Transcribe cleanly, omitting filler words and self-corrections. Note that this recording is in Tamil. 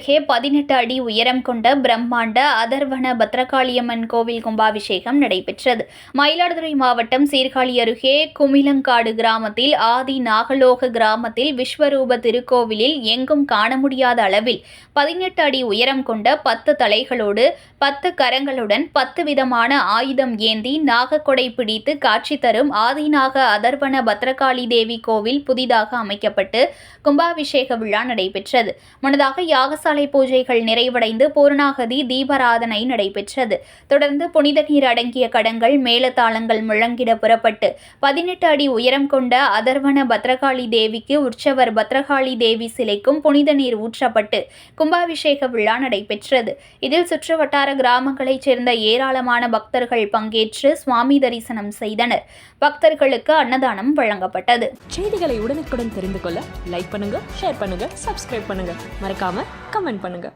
அருகே 18 அடி உயரம் கொண்ட பிரம்மாண்ட அதர்வன பத்ரகாளியம்மன் கோவில் கும்பாபிஷேகம் நடைபெற்றது. மயிலாடுதுறை மாவட்டம் சீர்காழி அருகே குமிலங்காடு கிராமத்தில் ஆதி நாகலோக கிராமத்தில் விஸ்வரூப திருக்கோவிலில் எங்கும் காண முடியாத அளவில் 18 அடி உயரம் கொண்ட 10 தலைகளோடு 10 கரங்களுடன் 10 விதமான ஆயுதம் ஏந்தி நாகக்கொடை பிடித்து காட்சி தரும் ஆதிநாக அதர்வன பத்ரகாளி தேவி கோவில் புதிதாக அமைக்கப்பட்டு கும்பாபிஷேக விழா நடைபெற்றது. முன்னதாக யாகசாலை பூஜைகள் நிறைவடைந்து பூர்ணாகதி தீபாராதனை நடைபெற்றது. தொடர்ந்து புனித நீர் அடங்கிய கடங்கள் மேளதாளங்கள் முழங்கிட புறப்பட்டு 18 அடி உயரம் கொண்ட அதர்வன பத்ரகாளி தேவிக்கு உற்சவர் பத்ரகாளி தேவி சிலைக்கும் புனித நீர் ஊற்றப்பட்டு கும்பாபிஷேக விழா நடைபெற்றது. இதில் சுற்று வட்டார கிராமங்களைச் சேர்ந்த ஏராளமான பக்தர்கள் பங்கேற்று சுவாமி தரிசனம் செய்தனர். பக்தர்களுக்கு அன்னதானம் வழங்கப்பட்டது. செய்திகளை உடனுக்குடன் தெரிந்து கொள்ள லைக் பண்ணுங்க, ஷேர் பண்ணுங்க, சப்ஸ்கிரைப் பண்ணுங்க, மறக்காம கமெண்ட் பண்ணுங்க.